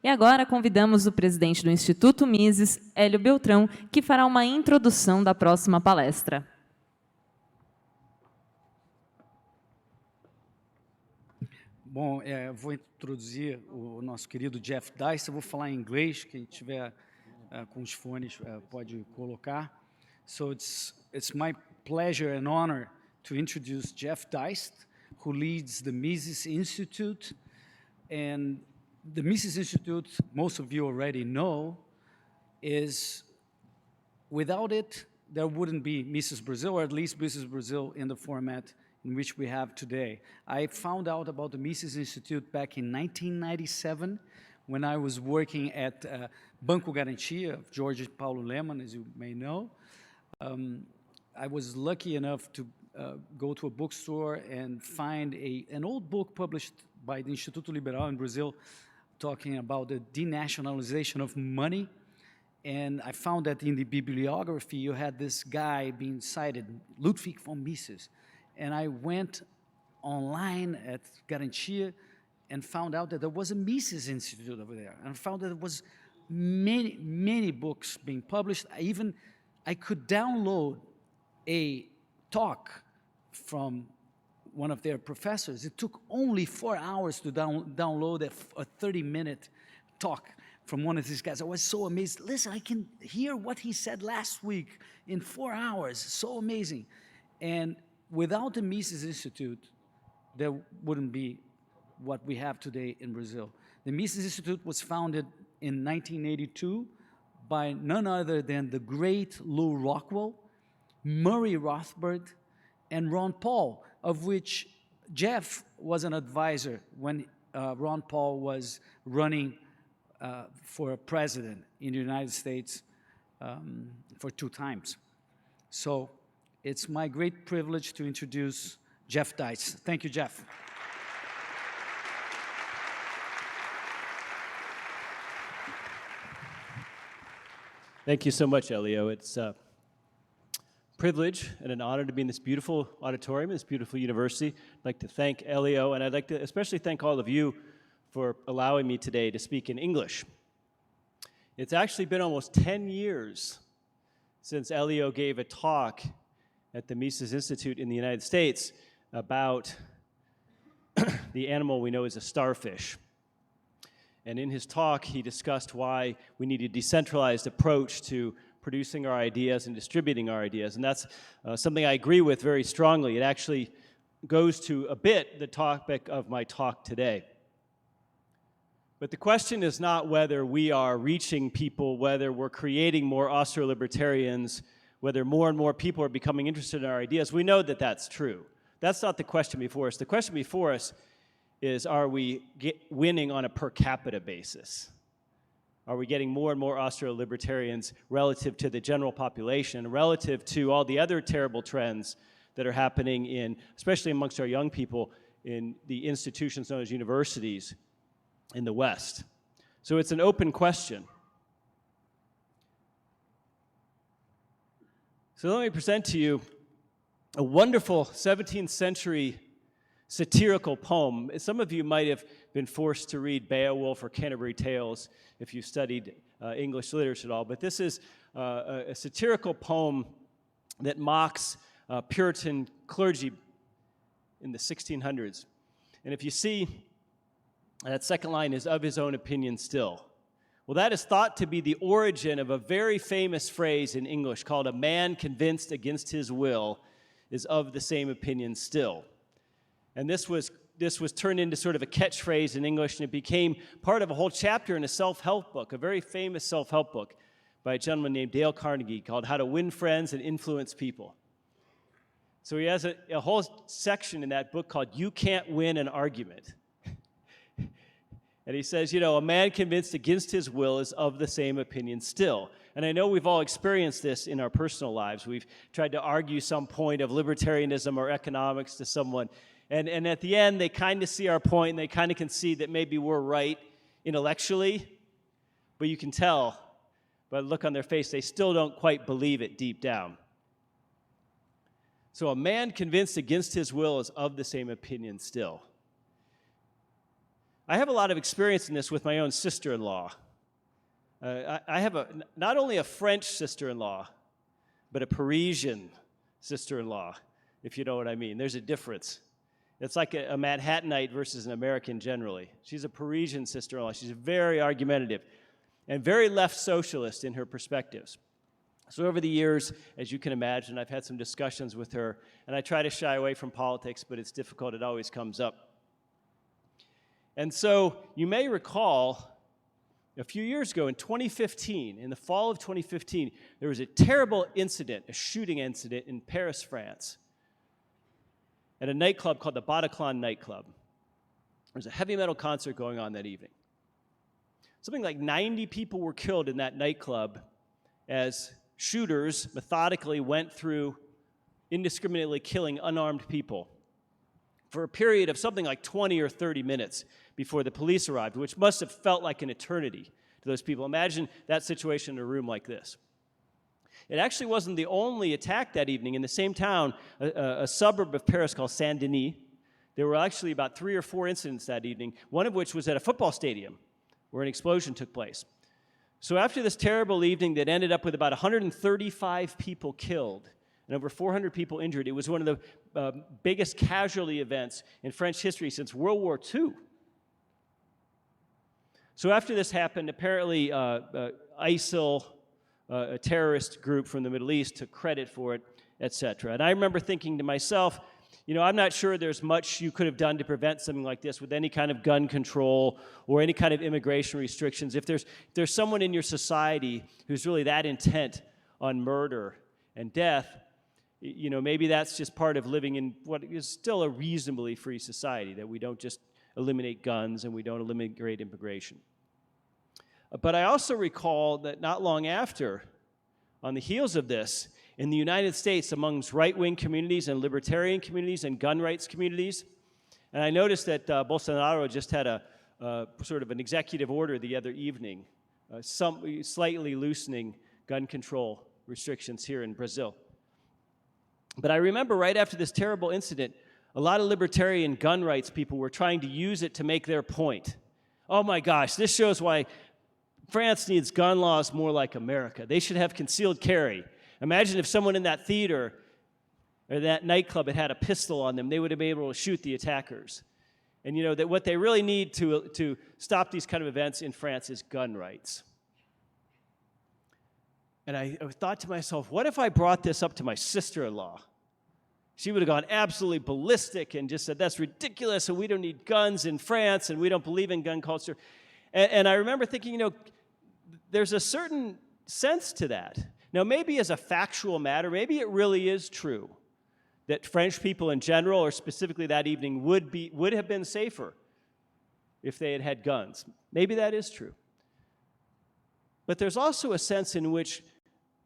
E agora convidamos o presidente do Instituto Mises, Hélio Beltrão, que fará uma introdução da próxima palestra. Bom, vou introduzir o nosso querido Jeff Deist. Eu vou falar em inglês, quem tiver com os fones pode colocar. So it's my pleasure and honor to introduce Jeff Deist, who leads the Mises Institute. And the Mises Institute, most of you already know, is, without it, there wouldn't be Mises Brasil, or at least Mises Brasil in the format in which we have today. I found out about the Mises Institute back in 1997 when I was working at Banco Garantia of George Paulo Lemann, as you may know. I was lucky enough to go to a bookstore and find an old book published by the Instituto Liberal in Brazil talking about the denationalization of money. And I found that in the bibliography, you had this guy being cited, Ludwig von Mises. And I went online at Garantia and found out that there was a Mises Institute over there. And I found that there was many books being published. I could download a talk from one of their professors. It took only 4 hours to download a 30-minute talk from one of these guys. I was so amazed. Listen, I can hear what he said last week in 4 hours. So amazing. And without the Mises Institute, there wouldn't be what we have today in Brazil. The Mises Institute was founded in 1982 by none other than the great Lou Rockwell, Murray Rothbard, and Ron Paul, of which Jeff was an advisor when Ron Paul was running for president in the United States for 2 times. So it's my great privilege to introduce Jeff Deist. Thank you, Jeff. Thank you so much, Elio. It's a privilege and an honor to be in this beautiful auditorium, this beautiful university. I'd like to thank Elio, and I'd like to especially thank all of you for allowing me today to speak in English. It's actually been almost 10 years since Elio gave a talk at the Mises Institute in the United States about the animal we know as a starfish. And in his talk, he discussed why we need a decentralized approach to producing our ideas and distributing our ideas. And that's something I agree with very strongly. It actually goes to a bit the topic of my talk today. But the question is not whether we are reaching people, whether we're creating more Austro-libertarians, whether more and more people are becoming interested in our ideas. We know that that's true. That's not the question before us. The question before us is, are we winning on a per capita basis? Are we getting more and more Austro-libertarians relative to the general population, relative to all the other terrible trends that are happening especially amongst our young people, in the institutions known as universities in the West? So it's an open question. So let me present to you a wonderful 17th century satirical poem. Some of you might have been forced to read Beowulf or Canterbury Tales if you studied English literature at all, but this is a satirical poem that mocks Puritan clergy in the 1600s. And if you see, that second line is "of his own opinion still." Well, that is thought to be the origin of a very famous phrase in English called "a man convinced against his will is of the same opinion still." And this was turned into sort of a catchphrase in English, and it became part of a whole chapter in a self-help book, a very famous self-help book by a gentleman named Dale Carnegie called "How to Win Friends and Influence People." So he has a whole section in that book called "You Can't Win an Argument." And he says, you know, a man convinced against his will is of the same opinion still. And I know we've all experienced this in our personal lives. We've tried to argue some point of libertarianism or economics to someone, and at the end, they kind of see our point, and they kind of can see that maybe we're right intellectually, but you can tell by the look on their face, they still don't quite believe it deep down. So a man convinced against his will is of the same opinion still. I have a lot of experience in this with my own sister-in-law. I have not only a French sister-in-law, but a Parisian sister-in-law, if you know what I mean. There's a difference. It's like a Manhattanite versus an American generally. She's a Parisian sister-in-law. She's very argumentative and very left socialist in her perspectives. So over the years, as you can imagine, I've had some discussions with her, and I try to shy away from politics, but it's difficult. It always comes up. And so you may recall a few years ago in 2015, in the fall of 2015, there was a terrible incident, a shooting incident in Paris, France, at a nightclub called the Bataclan nightclub. There was a heavy metal concert going on that evening. Something like 90 people were killed in that nightclub as shooters methodically went through indiscriminately killing unarmed people for a period of something like 20 or 30 minutes before the police arrived, which must have felt like an eternity to those people. Imagine that situation in a room like this. It actually wasn't the only attack that evening. In the same town, a suburb of Paris called Saint-Denis, there were actually about 3 or 4 incidents that evening, one of which was at a football stadium where an explosion took place. So after this terrible evening that ended up with about 135 people killed and over 400 people injured, it was one of the biggest casualty events in French history since World War II. So after this happened, apparently ISIL, a terrorist group from the Middle East, took credit for it, etc. And I remember thinking to myself, you know, I'm not sure there's much you could have done to prevent something like this with any kind of gun control or any kind of immigration restrictions. If there's someone in your society who's really that intent on murder and death, you know, maybe that's just part of living in what is still a reasonably free society, that we don't just eliminate guns and we don't eliminate immigration. But I also recall that not long after, on the heels of this, in the United States, amongst right-wing communities and libertarian communities and gun rights communities, and I noticed that Bolsonaro just had a sort of an executive order the other evening, slightly loosening gun control restrictions here in Brazil. But I remember right after this terrible incident, a lot of libertarian gun rights people were trying to use it to make their point. Oh my gosh, this shows why France needs gun laws more like America. They should have concealed carry. Imagine if someone in that theater or that nightclub had a pistol on them, they would have been able to shoot the attackers. And you know that what they really need to stop these kind of events in France is gun rights. And I thought to myself, what if I brought this up to my sister-in-law? She would have gone absolutely ballistic and just said, that's ridiculous, and we don't need guns in France, and we don't believe in gun culture. And I remember thinking, you know, there's a certain sense to that. Now, maybe as a factual matter, maybe it really is true that French people in general, or specifically that evening, would have been safer if they had had guns. Maybe that is true. But there's also a sense in which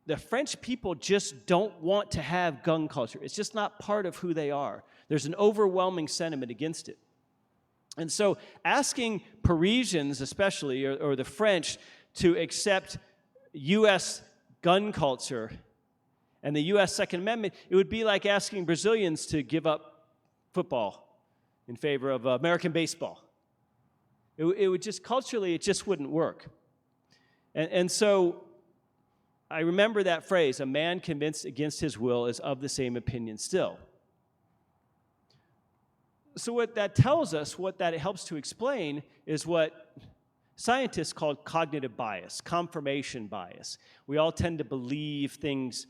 the French people just don't want to have gun culture. It's just not part of who they are. There's an overwhelming sentiment against it. And so asking Parisians especially, or the French, to accept U.S. gun culture and the U.S. Second Amendment, it would be like asking Brazilians to give up football in favor of American baseball. It would just, culturally, it just wouldn't work. And so I remember that phrase, a man convinced against his will is of the same opinion still. So what that tells us, what that helps to explain, is what scientists call cognitive bias, confirmation bias. We all tend to believe things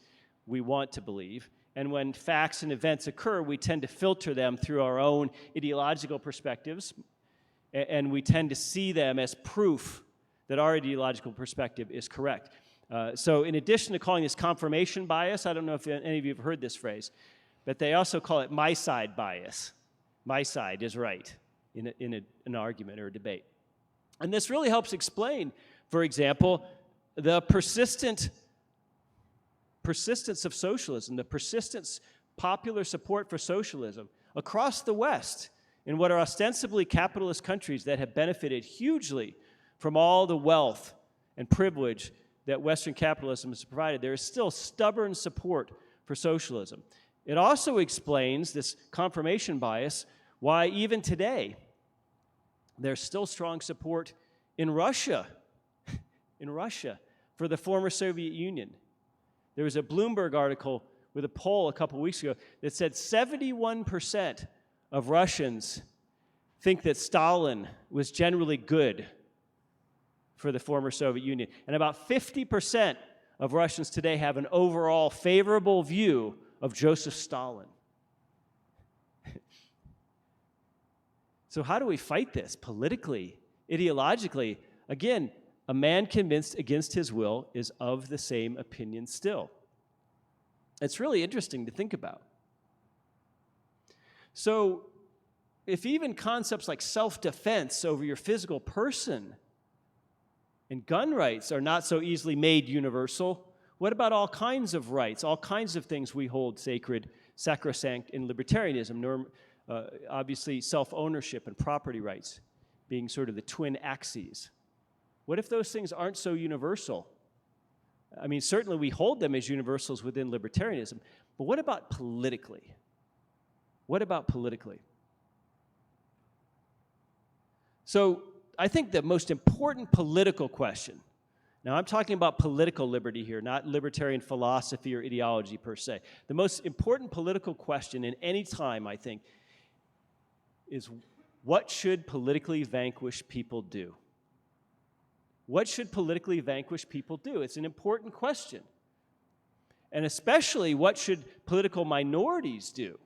we want to believe, and when facts and events occur, we tend to filter them through our own ideological perspectives, and we tend to see them as proof that our ideological perspective is correct. So in addition to calling this confirmation bias, I don't know if any of you have heard this phrase, but they also call it my side bias. My side is right in an argument or a debate. And this really helps explain, for example, the persistence of socialism, the persistent popular support for socialism across the West in what are ostensibly capitalist countries that have benefited hugely from all the wealth and privilege that Western capitalism has provided. There is still stubborn support for socialism. It also explains this confirmation bias, why even today, There's still strong support in Russia, for the former Soviet Union. There was a Bloomberg article with a poll a couple weeks ago that said 71% of Russians think that Stalin was generally good for the former Soviet Union. And about 50% of Russians today have an overall favorable view of Joseph Stalin. So how do we fight this politically, ideologically? Again, a man convinced against his will is of the same opinion still. It's really interesting to think about. So if even concepts like self-defense over your physical person and gun rights are not so easily made universal, what about all kinds of rights, all kinds of things we hold sacred, sacrosanct in libertarianism, obviously self-ownership and property rights being sort of the twin axes? What if those things aren't so universal? I mean, certainly we hold them as universals within libertarianism, but what about politically? What about politically? So I think the most important political question, now I'm talking about political liberty here, not libertarian philosophy or ideology per se. The most important political question in any time, I think, is what should politically vanquished people do? What should politically vanquished people do? It's an important question. And especially, what should political minorities do?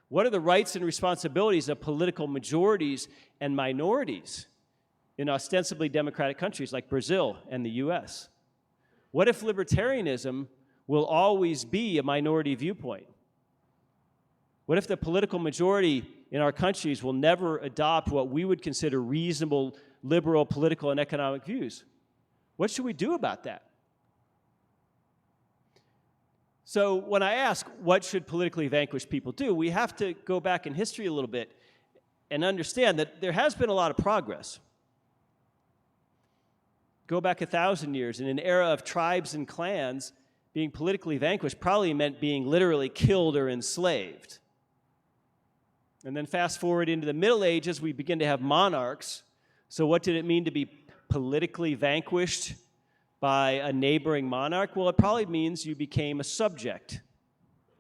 What are the rights and responsibilities of political majorities and minorities in ostensibly democratic countries like Brazil and the US? What if libertarianism will always be a minority viewpoint? What if the political majority in our countries will never adopt what we would consider reasonable liberal political and economic views? What should we do about that? So when I ask what should politically vanquished people do, we have to go back in history a little bit and understand that there has been a lot of progress. Go back 1,000 years, in an era of tribes and clans, being politically vanquished probably meant being literally killed or enslaved. And then fast forward into the Middle Ages, we begin to have monarchs. So what did it mean to be politically vanquished by a neighboring monarch? Well, it probably means you became a subject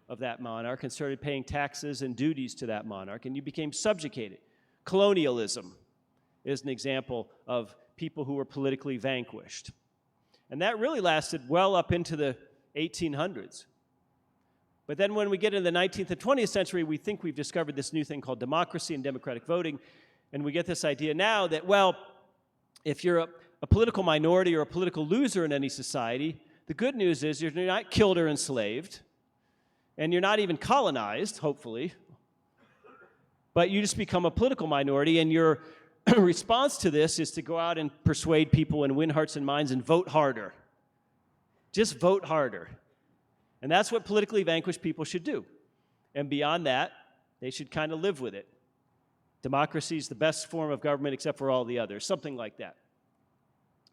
of that monarch and started paying taxes and duties to that monarch, and you became subjugated. Colonialism is an example of people who were politically vanquished. And that really lasted well up into the 1800s. But then when we get into the 19th and 20th century, we think we've discovered this new thing called democracy and democratic voting, and we get this idea now that, well, if you're a political minority or a political loser in any society, the good news is you're not killed or enslaved, and you're not even colonized, hopefully, but you just become a political minority, and your response to this is to go out and persuade people and win hearts and minds and vote harder. Just vote harder. And that's what politically vanquished people should do. And beyond that, they should kind of live with it. Democracy is the best form of government except for all the others, something like that.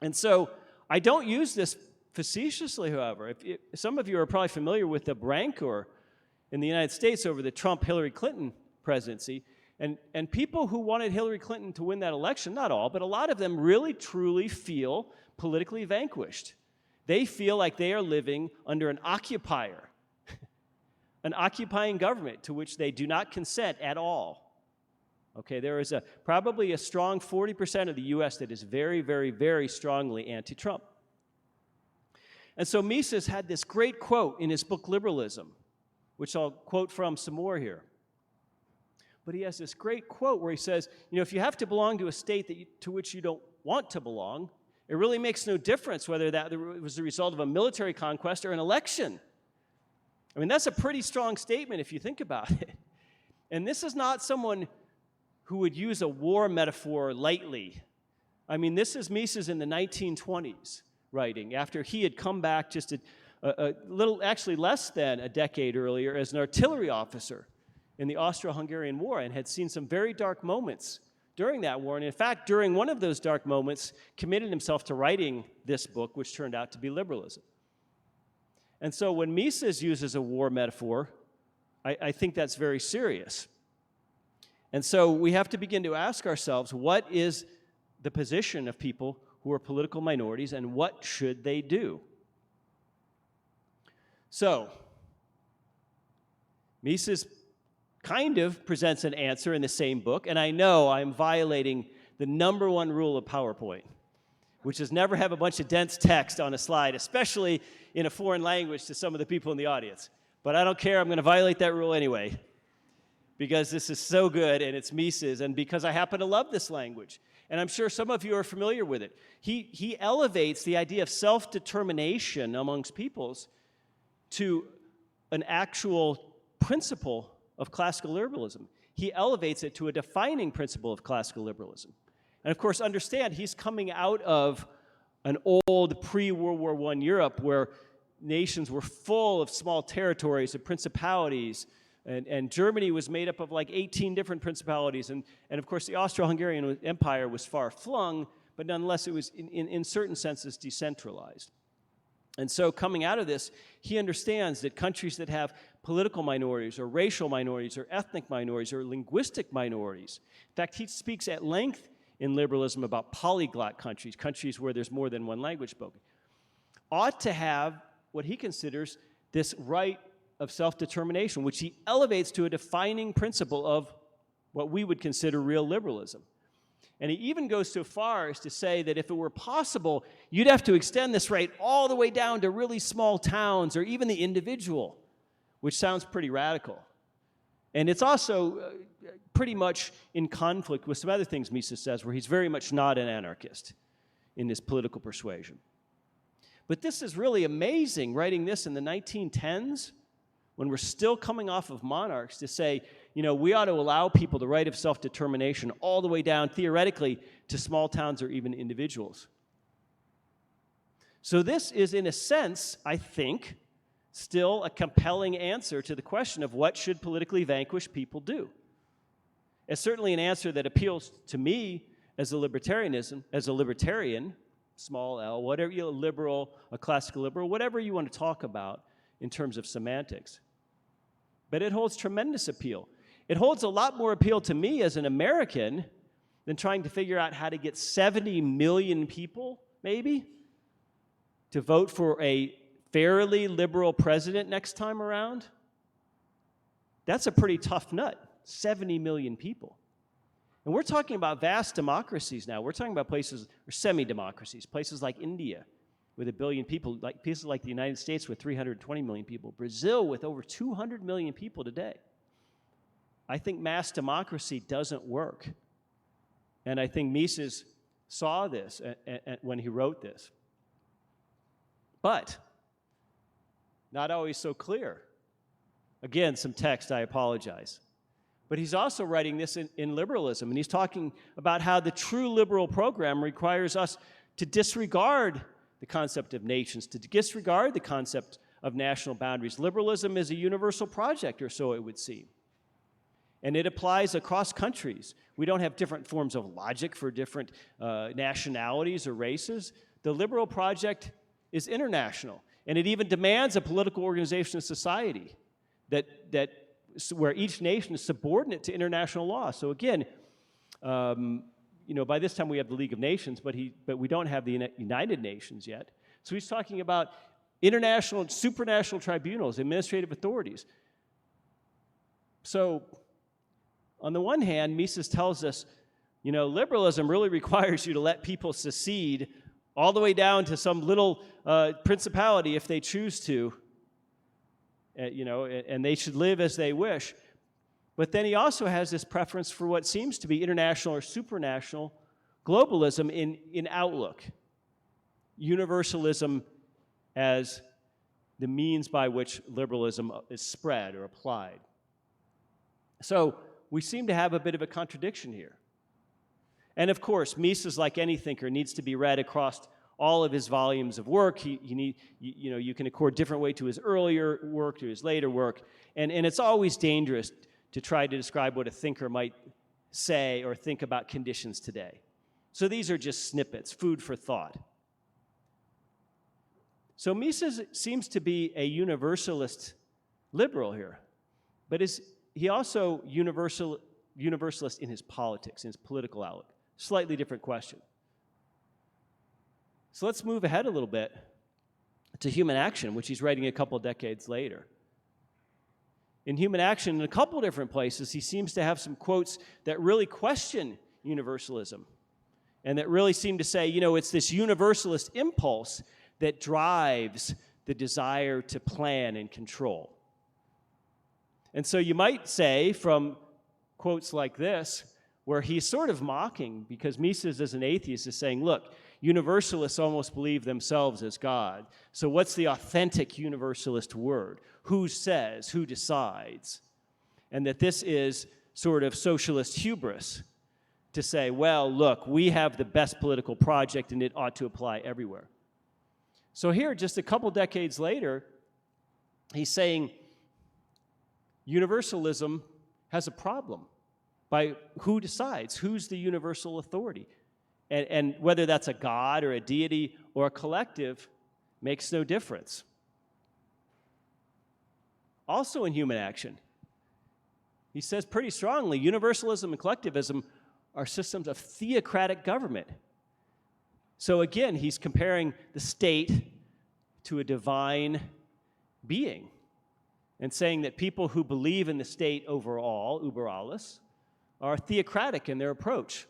And so I don't use this facetiously, however. Some of you are probably familiar with the rancor in the United States over the Trump-Hillary Clinton presidency. And people who wanted Hillary Clinton to win that election, not all, but a lot of them really, truly feel politically vanquished. They feel like they are living under an occupier, an occupying government to which they do not consent at all. Okay, there is probably a strong 40% of the U.S. that is very, very, very strongly anti-Trump. And so Mises had this great quote in his book Liberalism, which I'll quote from some more here. But he has this great quote where he says, you know, if you have to belong to a state to which you don't want to belong, it really makes no difference whether that was the result of a military conquest or an election. I mean, that's a pretty strong statement if you think about it. And this is not someone who would use a war metaphor lightly. I mean, this is Mises in the 1920s writing, after he had come back just a little, actually less than a decade earlier as an artillery officer in the Austro-Hungarian War and had seen some very dark moments during that war. And in fact, during one of those dark moments, committed himself to writing this book, which turned out to be Liberalism. And so when Mises uses a war metaphor, I think that's very serious. And so we have to begin to ask ourselves, what is the position of people who are political minorities, and what should they do? So, Mises kind of presents an answer in the same book, and I know I'm violating the #1 rule of PowerPoint, which is never have a bunch of dense text on a slide, especially in a foreign language to some of the people in the audience. But I don't care, I'm going to violate that rule anyway, because this is so good, and it's Mises, and because I happen to love this language. And I'm sure some of you are familiar with it. He elevates the idea of self-determination amongst peoples to an actual principle of classical liberalism. He elevates it to a defining principle of classical liberalism. And of course, understand, he's coming out of an old pre-World War I Europe where nations were full of small territories and principalities, and Germany was made up of like 18 different principalities, and of course the Austro-Hungarian Empire was far-flung, but nonetheless it was in certain senses decentralized. And so coming out of this, he understands that countries that have political minorities or racial minorities or ethnic minorities or linguistic minorities, in fact, he speaks at length in liberalism about polyglot countries, countries where there's more than one language spoken, ought to have what he considers this right of self-determination, which he elevates to a defining principle of what we would consider real liberalism. And he even goes so far as to say that if it were possible, you'd have to extend this right all the way down to really small towns or even the individual, which sounds pretty radical. And it's also pretty much in conflict with some other things Mises says, where he's very much not an anarchist in his political persuasion. But this is really amazing, writing this in the 1910s, when we're still coming off of monarchs, to say, you know, we ought to allow people the right of self-determination all the way down, theoretically, to small towns or even individuals. So this is, in a sense, I think, still a compelling answer to the question of what should politically vanquished people do. It's certainly an answer that appeals to me as a libertarian, small l, whatever, a liberal, a classical liberal, whatever you want to talk about in terms of semantics. But it holds tremendous appeal. It holds a lot more appeal to me as an American than trying to figure out how to get 70 million people, maybe, to vote for a fairly liberal president next time around. That's a pretty tough nut, 70 million people. And we're talking about vast democracies now. We're talking about places, or semi-democracies, places like India, with 1 billion people, like places like the United States with 320 million people, Brazil with over 200 million people today. I think mass democracy doesn't work. And I think Mises saw this when he wrote this. But not always so clear. Again, some text, I apologize. But he's also writing this in liberalism, and he's talking about how the true liberal program requires us to disregard the concept of nations, to disregard the concept of national boundaries. Liberalism is a universal project, or so it would seem. And it applies across countries. We don't have different forms of logic for different nationalities or races. The liberal project is international, and it even demands a political organization of society where each nation is subordinate to international law. So again, you know, by this time we have the League of Nations, but we don't have the United Nations yet. So he's talking about international and supranational tribunals, administrative authorities. So on the one hand, Mises tells us, you know, liberalism really requires you to let people secede all the way down to some little principality if they choose to, you know, and they should live as they wish. But then he also has this preference for what seems to be international or supranational globalism in outlook. Universalism as the means by which liberalism is spread or applied. So we seem to have a bit of a contradiction here. And of course, Mises, like any thinker, needs to be read across all of his volumes of work. You can accord different weight to his earlier work, to his later work, and it's always dangerous to try to describe what a thinker might say or think about conditions today. So these are just snippets, food for thought. So Mises seems to be a universalist liberal here, but is he also universalist in his politics, in his political outlook. Slightly different question. So let's move ahead a little bit to Human Action, which he's writing a couple decades later. In Human Action, in a couple different places, he seems to have some quotes that really question universalism and that really seem to say, it's this universalist impulse that drives the desire to plan and control. And so you might say from quotes like this, where he's sort of mocking, because Mises as an atheist is saying, look, universalists almost believe themselves as God. So what's the authentic universalist word? Who says? Who decides? And that this is sort of socialist hubris to say, well, look, we have the best political project and it ought to apply everywhere. So here, just a couple decades later, he's saying universalism has a problem by who decides, who's the universal authority. And whether that's a god or a deity or a collective makes no difference. Also in Human Action, he says pretty strongly, universalism and collectivism are systems of theocratic government. So again, he's comparing the state to a divine being and saying that people who believe in the state overall, über alles, are theocratic in their approach.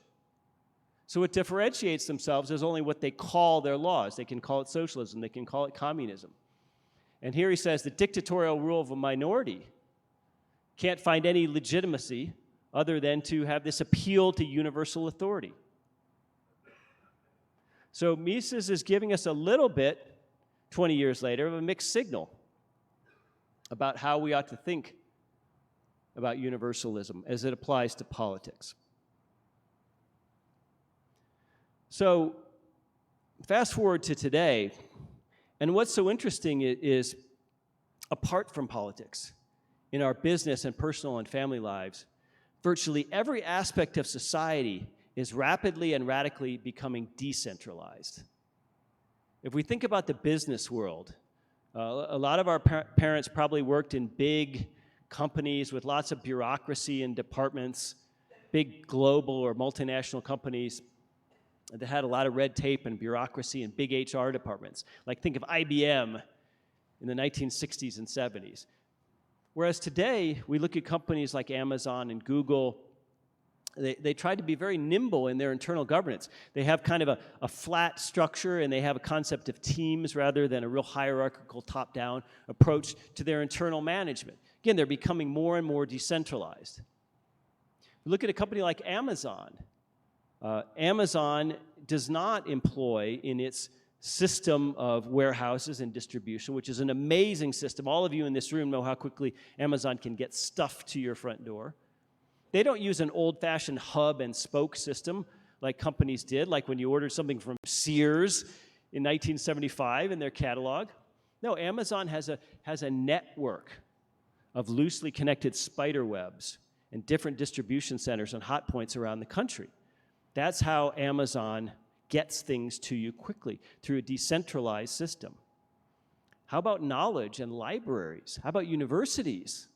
So what differentiates themselves is only what they call their laws. They can call it socialism, they can call it communism. And here he says the dictatorial rule of a minority can't find any legitimacy other than to have this appeal to universal authority. So Mises is giving us a little bit, 20 years later, of a mixed signal about how we ought to think about universalism as it applies to politics. So fast forward to today, and what's so interesting is, apart from politics, in our business and personal and family lives, virtually every aspect of society is rapidly and radically becoming decentralized. If we think about the business world, a lot of our parents probably worked in big companies with lots of bureaucracy and departments, big global or multinational companies that had a lot of red tape and bureaucracy and big HR departments. Like think of IBM in the 1960s and 70s. Whereas today, we look at companies like Amazon and Google. They try to be very nimble in their internal governance. They have kind of a flat structure, and they have a concept of teams rather than a real hierarchical top-down approach to their internal management. Again, they're becoming more and more decentralized. Look at a company like Amazon. Amazon does not employ in its system of warehouses and distribution, which is an amazing system. All of you in this room know how quickly Amazon can get stuff to your front door. They don't use an old-fashioned hub and spoke system like companies did, like when you ordered something from Sears in 1975 in their catalog. No, Amazon has a network of loosely connected spider webs and different distribution centers and hot points around the country. That's how Amazon gets things to you quickly, through a decentralized system. How about knowledge and libraries? How about universities?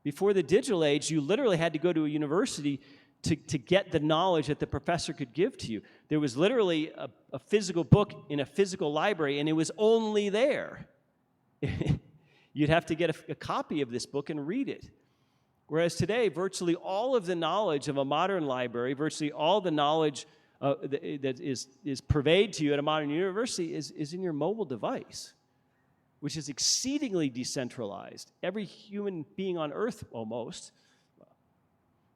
Before the digital age, you literally had to go to a university to get the knowledge that the professor could give to you. There was literally a physical book in a physical library, and it was only there. You'd have to get a copy of this book and read it. Whereas today, virtually all of the knowledge of a modern library, virtually all the knowledge that is purveyed to you at a modern university is in your mobile device, which is exceedingly decentralized. Every human being on Earth, almost,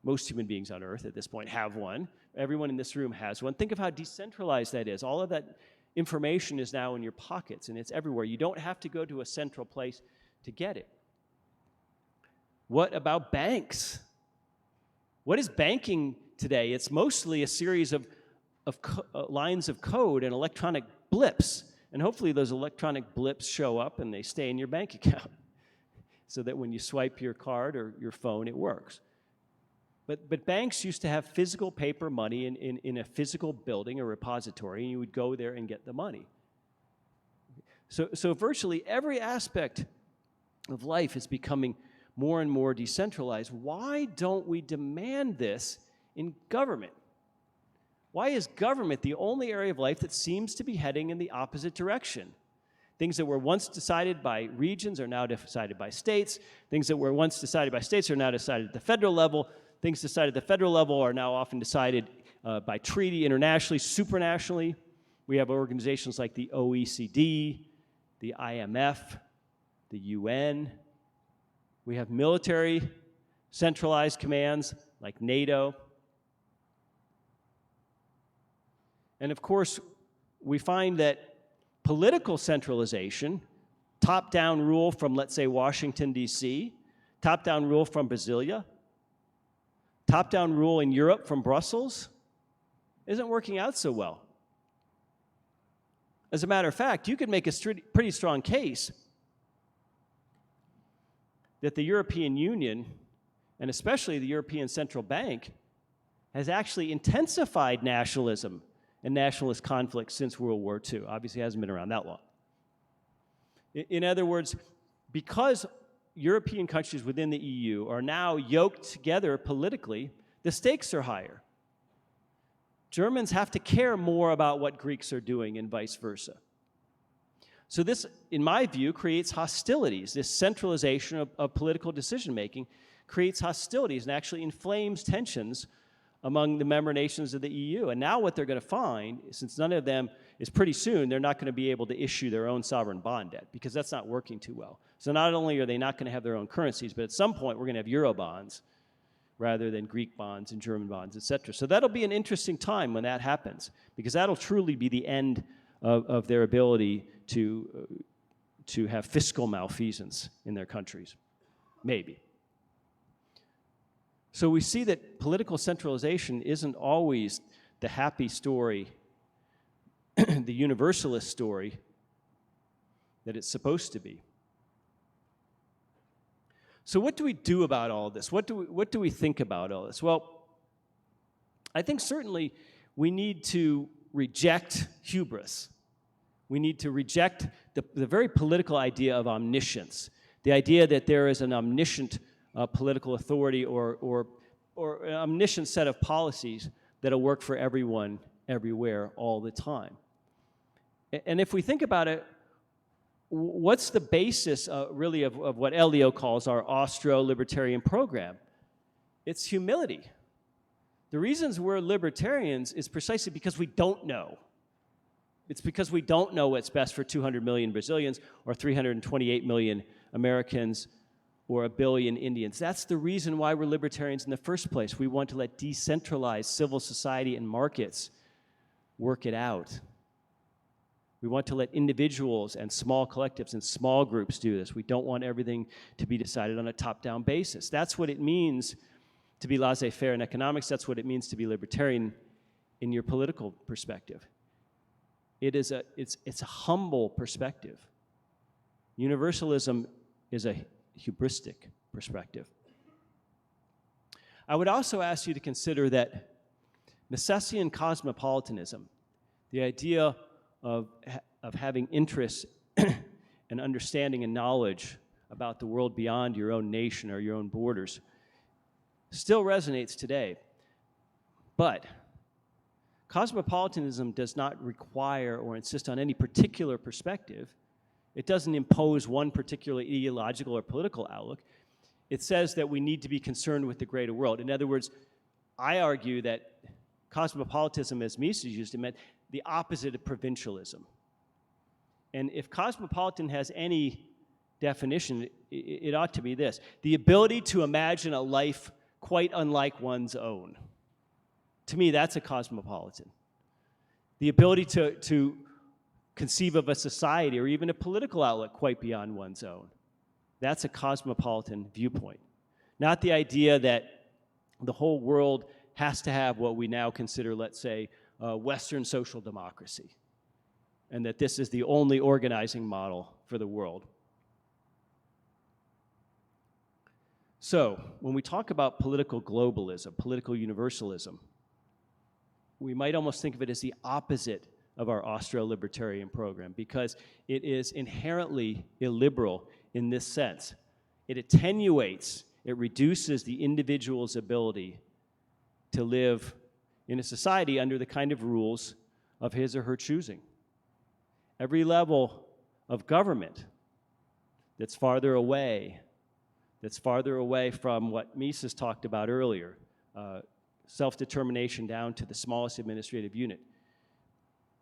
most human beings on Earth at this point have one. Everyone in this room has one. Think of how decentralized that is. All of that information is now in your pockets, and it's everywhere. You don't have to go to a central place to get it. What about banks? What is banking today? It's mostly a series of lines of code and electronic blips. And hopefully those electronic blips show up and they stay in your bank account so that when you swipe your card or your phone, it works. But banks used to have physical paper money in a physical building, a repository, and you would go there and get the money. So virtually every aspect of life is becoming more and more decentralized. Why don't we demand this in government? Why is government the only area of life that seems to be heading in the opposite direction? Things that were once decided by regions are now decided by states. Things that were once decided by states are now decided at the federal level. Things decided at the federal level are now often decided by treaty, internationally, supranationally. We have organizations like the OECD, the IMF, the UN. We have military centralized commands like NATO. And of course, we find that political centralization, top-down rule from, let's say, Washington, D.C., top-down rule from Brasilia, top-down rule in Europe from Brussels, isn't working out so well. As a matter of fact, you could make a pretty strong case that the European Union, and especially the European Central Bank, has actually intensified nationalism and nationalist conflict since World War II. Obviously, it hasn't been around that long. In other words, because European countries within the EU are now yoked together politically, the stakes are higher. Germans have to care more about what Greeks are doing and vice versa. So this, in my view, creates hostilities. This centralization of political decision-making creates hostilities and actually inflames tensions among the member nations of the EU. And now what they're going to find, since none of them is pretty soon, they're not going to be able to issue their own sovereign bond debt because that's not working too well. So not only are they not going to have their own currencies, but at some point we're going to have Euro bonds rather than Greek bonds and German bonds, et cetera. So that'll be an interesting time when that happens because that'll truly be the end of their ability to have fiscal malfeasance in their countries. Maybe. So we see that political centralization isn't always the happy story, the universalist story that it's supposed to be. So what do we do about all this? What do we think about all this? Well, I think certainly we need to reject hubris. We need to reject the very political idea of omniscience, the idea that there is an omniscient political authority or an omniscient set of policies that'll work for everyone, everywhere, all the time. And if we think about it, what's the basis really of what Elio calls our Austro-libertarian program? It's humility. The reasons we're libertarians is precisely because we don't know. It's because we don't know what's best for 200 million Brazilians or 328 million Americans or 1 billion Indians. That's the reason why we're libertarians in the first place. We want to let decentralized civil society and markets work it out. We want to let individuals and small collectives and small groups do this. We don't want everything to be decided on a top-down basis. That's what it means to be laissez-faire in economics. That's what it means to be libertarian in your political perspective. It's a humble perspective. Universalism is a hubristic perspective. I would also ask you to consider that Misesian cosmopolitanism, the idea of having interests and understanding and knowledge about the world beyond your own nation or your own borders, still resonates today. But cosmopolitanism does not require or insist on any particular perspective. It doesn't impose one particular ideological or political outlook. It says that we need to be concerned with the greater world. In other words, I argue that cosmopolitanism, as Mises used it, meant the opposite of provincialism. And if cosmopolitan has any definition, it ought to be this: the ability to imagine a life quite unlike one's own. To me, that's a cosmopolitan. The ability to conceive of a society or even a political outlook quite beyond one's own. That's a cosmopolitan viewpoint. Not the idea that the whole world has to have what we now consider, let's say, Western social democracy, and that this is the only organizing model for the world. So, when we talk about political globalism, political universalism, we might almost think of it as the opposite of our Austro-libertarian program because it is inherently illiberal in this sense. It attenuates, it reduces the individual's ability to live in a society under the kind of rules of his or her choosing. Every level of government that's farther away from what Mises talked about earlier, self-determination down to the smallest administrative unit.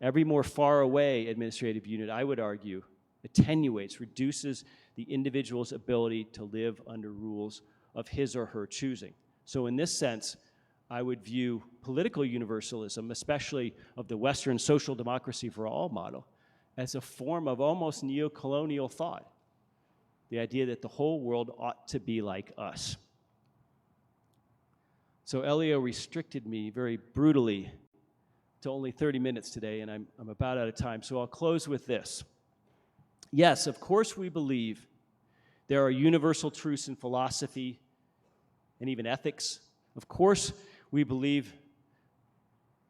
Every more far away administrative unit, I would argue, attenuates, reduces the individual's ability to live under rules of his or her choosing. So in this sense, I would view political universalism, especially of the Western social democracy for all model, as a form of almost neo-colonial thought. The idea that the whole world ought to be like us. So Elio restricted me very brutally to only 30 minutes today, and I'm about out of time, so I'll close with this. Yes, of course we believe there are universal truths in philosophy and even ethics. Of course we believe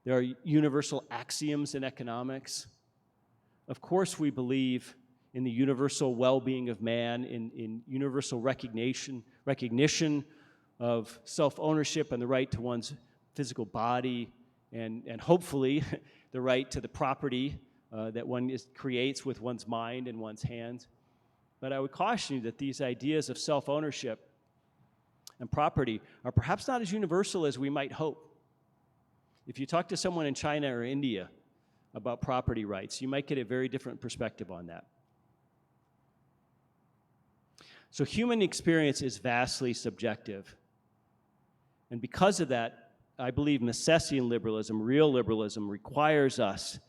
there are universal axioms in economics. Of course we believe in the universal well-being of man, in universal recognition of self-ownership and the right to one's physical body, and hopefully the right to the property that one creates with one's mind and one's hands. But I would caution you that these ideas of self-ownership and property are perhaps not as universal as we might hope. If you talk to someone in China or India about property rights, you might get a very different perspective on that. So human experience is vastly subjective. And because of that, I believe Misesian liberalism, real liberalism, requires us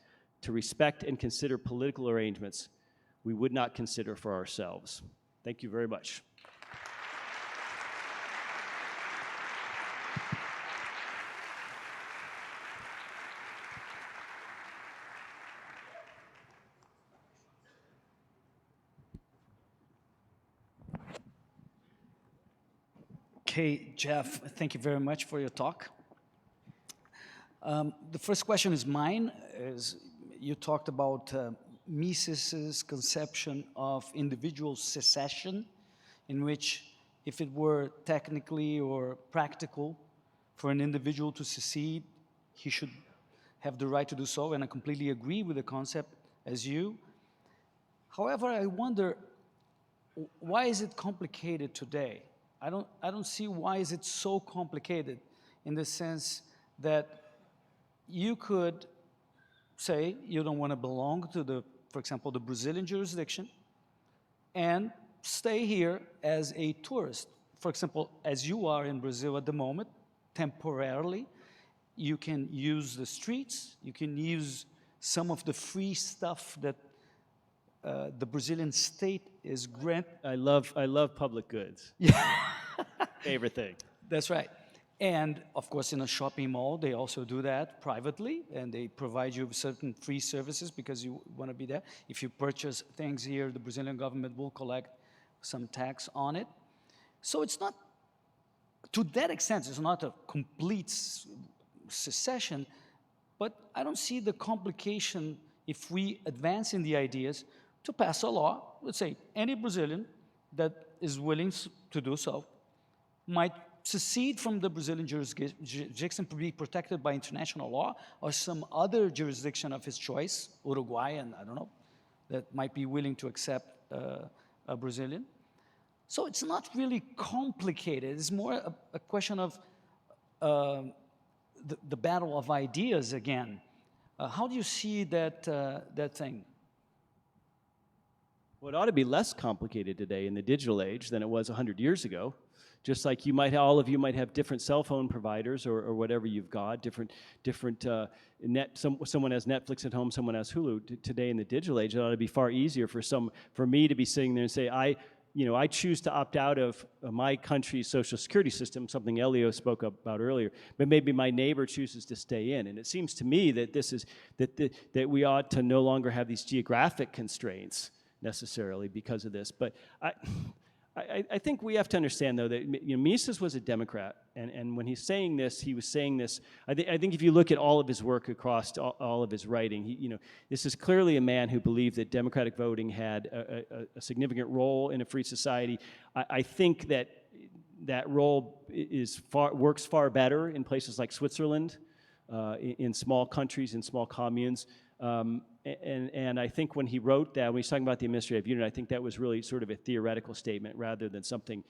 to respect and consider political arrangements we would not consider for ourselves. Thank you very much. Okay, Jeff, thank you very much for your talk. The first question is mine. You talked about Mises's conception of individual secession, in which if it were technically or practical for an individual to secede, he should have the right to do so, and I completely agree with the concept as you. However, I wonder, why is it complicated today? I don't see why is it so complicated, in the sense that you could say you don't want to belong to for example, the Brazilian jurisdiction, and stay here as a tourist. For example, as you are in Brazil at the moment, temporarily, you can use the streets, you can use some of the free stuff that the Brazilian state is I love public goods. Yeah. Favorite thing. That's right. And of course, in a shopping mall, they also do that privately, and they provide you with certain free services because you want to be there. If you purchase things here, the Brazilian government will collect some tax on it. So it's not, to that extent, it's not a complete secession, but I don't see the complication if we advance in the ideas to pass a law. Let's say any Brazilian that is willing to do so might secede from the Brazilian jurisdiction to be protected by international law or some other jurisdiction of his choice, Uruguayan, I don't know, that might be willing to accept a Brazilian. So it's not really complicated. It's more a question of the battle of ideas again. How do you see that thing? Well, it ought to be less complicated today in the digital age than it was 100 years ago. Just like all of you might have different cell phone providers or whatever you've got, different someone has Netflix at home, someone has Hulu. Today in the digital age, it ought to be far easier for me to be sitting there and say, I choose to opt out of my country's social security system, something Elio spoke about earlier, but maybe my neighbor chooses to stay in. And it seems to me that that we ought to no longer have these geographic constraints necessarily because of this. But I think we have to understand, though, that Mises was a Democrat, and when he's saying this, he was saying this. I think if you look at all of his work across all of his writing, this is clearly a man who believed that democratic voting had a significant role in a free society. I think that role works far better in places like Switzerland, in small countries, in small communes. And I think when he wrote that, when he's talking about the administrative unit, I think that was really sort of a theoretical statement rather than something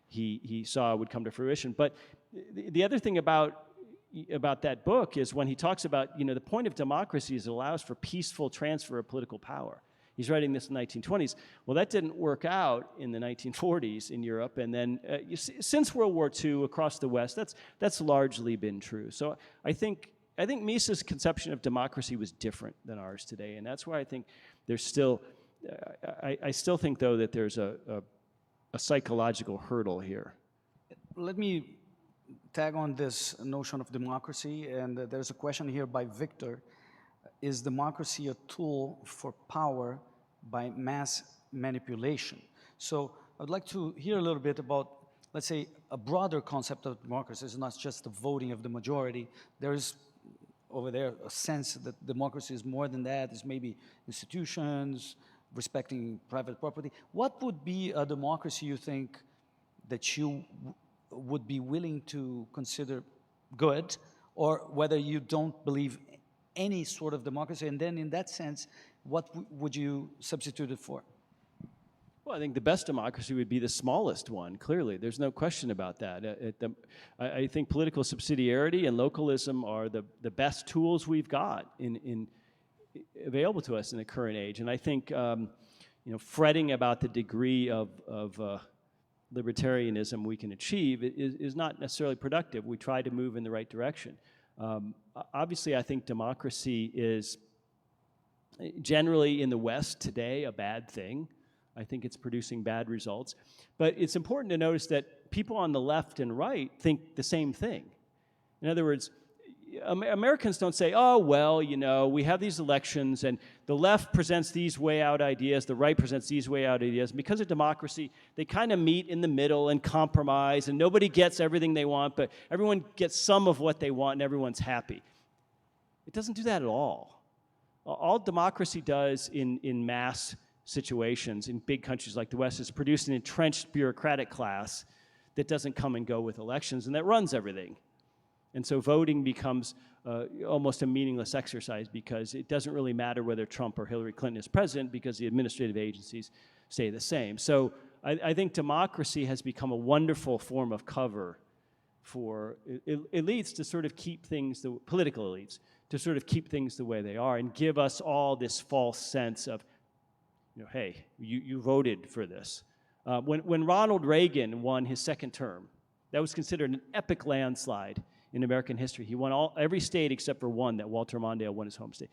he saw would come to fruition. But the other thing about that book is when he talks about, the point of democracy is it allows for peaceful transfer of political power. He's writing this in the 1920s. Well, that didn't work out in the 1940s in Europe, and then since World War II across the West, that's largely been true. So I think Mises' conception of democracy was different than ours today, and that's why I think there's still, I still think, though, that there's a psychological hurdle here. Let me tag on this notion of democracy, and there's a question here by Victor. Is democracy a tool for power by mass manipulation? So I'd like to hear a little bit about, let's say, a broader concept of democracy. It's not just the voting of the majority. There is over there a sense that democracy is more than that. It's maybe institutions, respecting private property. What would be a democracy you think that you would be willing to consider good, or whether you don't believe any sort of democracy? And then in that sense, what would you substitute it for? Well, I think the best democracy would be the smallest one, clearly. There's no question about that. I think political subsidiarity and localism are the best tools we've got available to us in the current age. And I think fretting about the degree of libertarianism we can achieve is not necessarily productive. We try to move in the right direction. Obviously, I think democracy is generally in the West today a bad thing. I think it's producing bad results. But it's important to notice that people on the left and right think the same thing. In other words, Americans don't say, oh, well, we have these elections and the left presents these way out ideas, the right presents these way out ideas. And because of democracy, they kind of meet in the middle and compromise, and nobody gets everything they want, but everyone gets some of what they want and everyone's happy. It doesn't do that at all. All democracy does in mass situations in big countries like the West is produce an entrenched bureaucratic class that doesn't come and go with elections and that runs everything. And so voting becomes almost a meaningless exercise because it doesn't really matter whether Trump or Hillary Clinton is president because the administrative agencies stay the same. So I think democracy has become a wonderful form of cover for elites to sort of keep things, political elites, to sort of keep things the way they are and give us all this false sense of, hey, you voted for this. When Ronald Reagan won his second term, that was considered an epic landslide in American history. He won every state except for one, that Walter Mondale won his home state.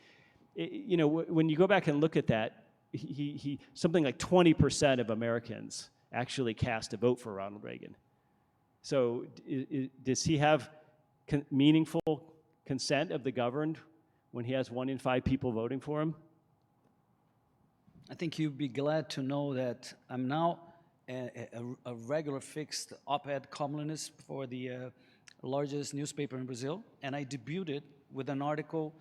When you go back and look at that, he something like 20% of Americans actually cast a vote for Ronald Reagan. So does he have meaningful consent of the governed when he has 1 in 5 people voting for him? I think you'd be glad to know that I'm now a regular fixed op-ed columnist for the largest newspaper in Brazil, and I debuted with an article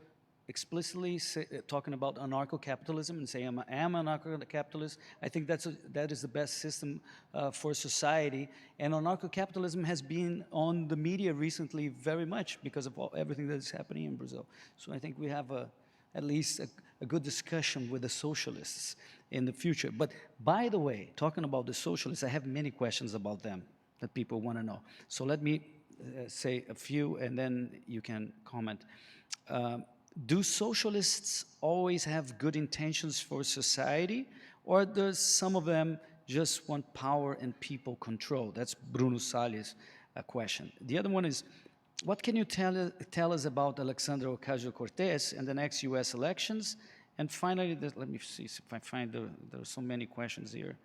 explicitly talking about anarcho-capitalism and saying I am an anarcho-capitalist. I think that is the best system for society, and anarcho-capitalism has been on the media recently very much because of everything that is happening in Brazil. So I think we have at least a good discussion with the socialists in the future. But by the way, talking about the socialists, I have many questions about them that people want to know. So let me say a few and then you can comment. Do socialists always have good intentions for society, or does some of them just want power and people control? That's Bruno Salles' question. The other one is, what can you tell us about Alexandria Ocasio-Cortez and the next U.S. elections? And finally, let me see if I find there are so many questions here.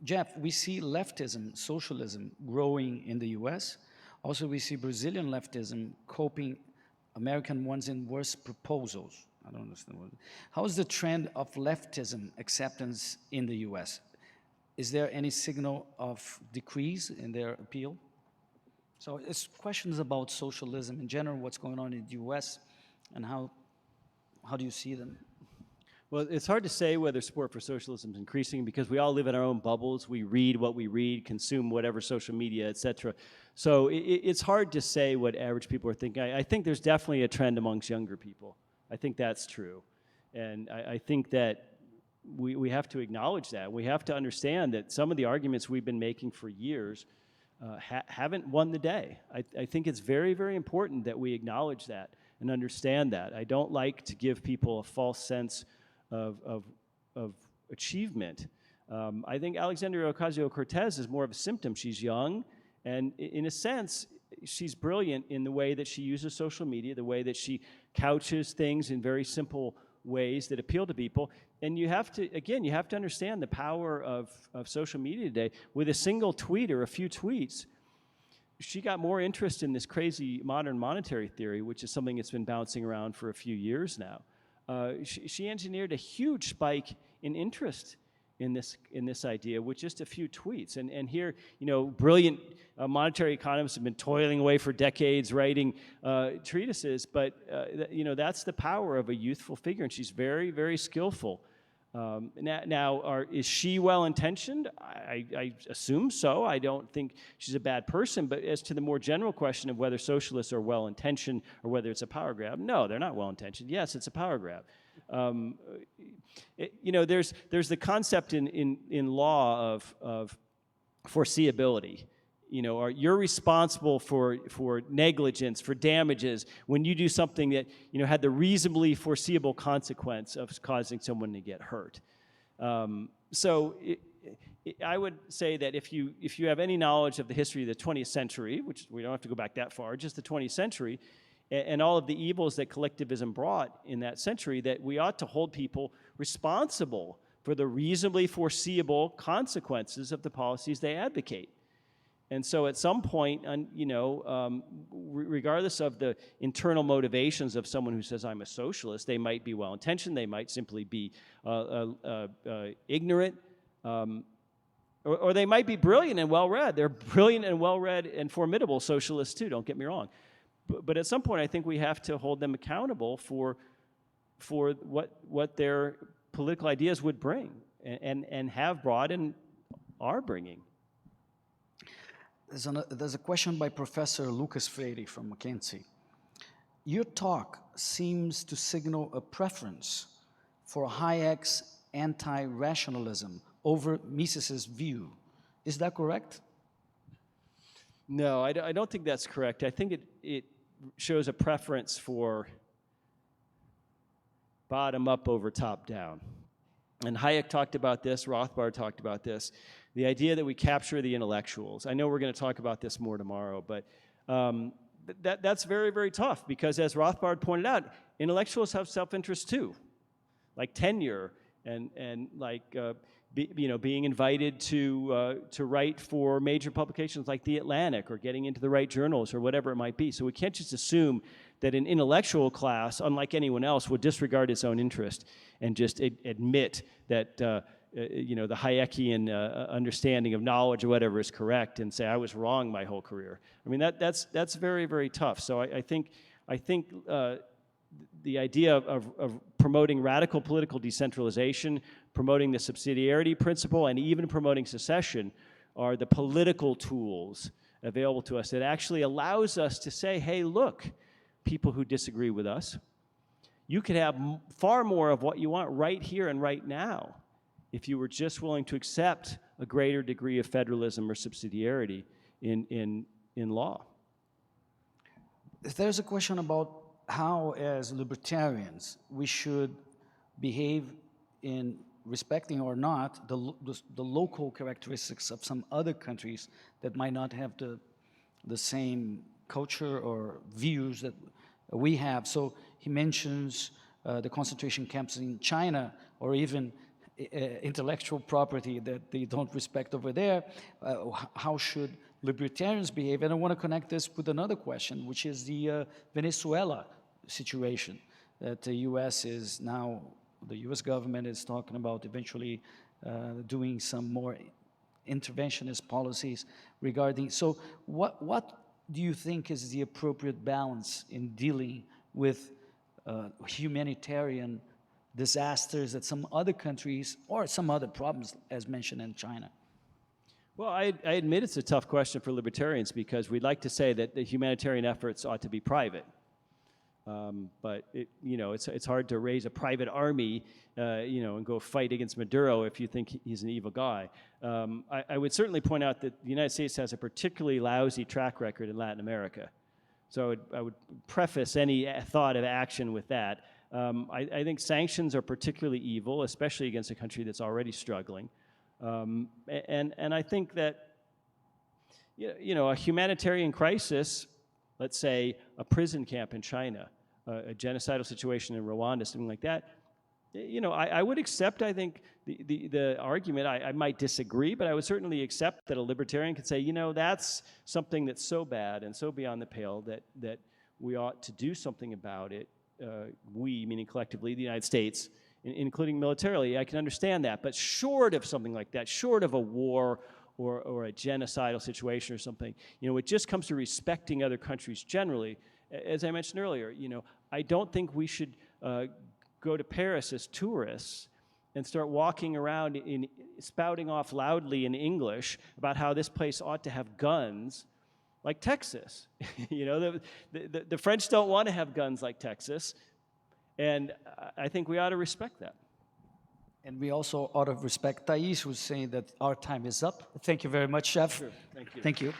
Jeff, we see leftism, socialism growing in the U.S. Also, we see Brazilian leftism copying American ones in worse proposals. I don't understand what. How is the trend of leftism acceptance in the U.S.? Is there any signal of decrease in their appeal? So it's questions about socialism in general, what's going on in the U.S., and how do you see them? Well, it's hard to say whether support for socialism is increasing because we all live in our own bubbles. We read what we read, consume whatever social media, et cetera. So it's hard to say what average people are thinking. I think there's definitely a trend amongst younger people. I think that's true. And I think that we have to acknowledge that. We have to understand that some of the arguments we've been making for years haven't won the day. I think it's very, very important that we acknowledge that and understand that. I don't like to give people a false sense of achievement. I think Alexandria Ocasio-Cortez is more of a symptom. She's young, and in a sense, she's brilliant in the way that she uses social media, the way that she couches things in very simple ways that appeal to people. And you have to, again, you have to understand the power of social media today. With a single tweet or a few tweets, she got more interest in this crazy modern monetary theory, which is something that's been bouncing around for a few years now. She engineered a huge spike in interest in this idea with just a few tweets. And here, brilliant monetary economists have been toiling away for decades writing treatises, but that's the power of a youthful figure, and she's very, very skillful. Is she well-intentioned? I assume so. I don't think she's a bad person, but as to the more general question of whether socialists are well-intentioned or whether it's a power grab, no, they're not well-intentioned. Yes, it's a power grab. There's the concept in law of foreseeability. You're responsible for negligence, for damages, when you do something that, had the reasonably foreseeable consequence of causing someone to get hurt. I would say that if you have any knowledge of the history of the 20th century, which we don't have to go back that far, just the 20th century, and all of the evils that collectivism brought in that century, that we ought to hold people responsible for the reasonably foreseeable consequences of the policies they advocate. And so at some point, regardless of the internal motivations of someone who says, I'm a socialist, they might be well-intentioned, they might simply be ignorant, or they might be brilliant and well-read. They're brilliant and well-read and formidable socialists too, don't get me wrong. But at some point, I think we have to hold them accountable for what their political ideas would bring and have brought and are bringing. There's a question by Professor Lucas Freire from Mackenzie. Your talk seems to signal a preference for Hayek's anti-rationalism over Mises's view. Is that correct? No, I don't think that's correct. I think it shows a preference for bottom-up over top-down. And Hayek talked about this, Rothbard talked about this, the idea that we capture the intellectuals. I know we're going to talk about this more tomorrow, but that's very, very tough because, as Rothbard pointed out, intellectuals have self-interest too, like tenure and like being invited to write for major publications like The Atlantic or getting into the right journals or whatever it might be. So we can't just assume that an intellectual class, unlike anyone else, would disregard its own interest and just admit that the Hayekian understanding of knowledge or whatever is correct and say, I was wrong my whole career. I mean, that's very, very tough. So I think the idea of promoting radical political decentralization, promoting the subsidiarity principle, and even promoting secession are the political tools available to us that actually allows us to say, hey, look, people who disagree with us, you could have far more of what you want right here and right now if you were just willing to accept a greater degree of federalism or subsidiarity in law. There's a question about how, as libertarians, we should behave in respecting or not the local characteristics of some other countries that might not have the same culture or views that we have. So he mentions the concentration camps in China, or even intellectual property that they don't respect over there. How should libertarians behave? And I want to connect this with another question, which is the Venezuela situation. that the U.S. is now, the U.S. government is talking about eventually doing some more interventionist policies regarding. So what do you think is the appropriate balance in dealing with humanitarian disasters that some other countries or some other problems, as mentioned in China? Well, I admit it's a tough question for libertarians because we'd like to say that the humanitarian efforts ought to be private. But it's hard to raise a private army, and go fight against Maduro if you think he's an evil guy. I would certainly point out that the United States has a particularly lousy track record in Latin America. So I would preface any thought of action with that. I think sanctions are particularly evil, especially against a country that's already struggling. And I think that, a humanitarian crisis, let's say a prison camp in China, a genocidal situation in Rwanda, something like that, I would accept, I think, the argument. I might disagree, but I would certainly accept that a libertarian could say, that's something that's so bad and so beyond the pale that we ought to do something about it. We, meaning collectively, the United States, including militarily, I can understand that. But short of something like that, short of a war or a genocidal situation or something, it just comes to respecting other countries generally. As I mentioned earlier, I don't think we should go to Paris as tourists and start walking around spouting off loudly in English about how this place ought to have guns like Texas. The French don't want to have guns like Texas, and I think we ought to respect that. And we also ought to respect Thais, who's saying that our time is up. Thank you very much, Chef. Sure. Thank you. Thank you.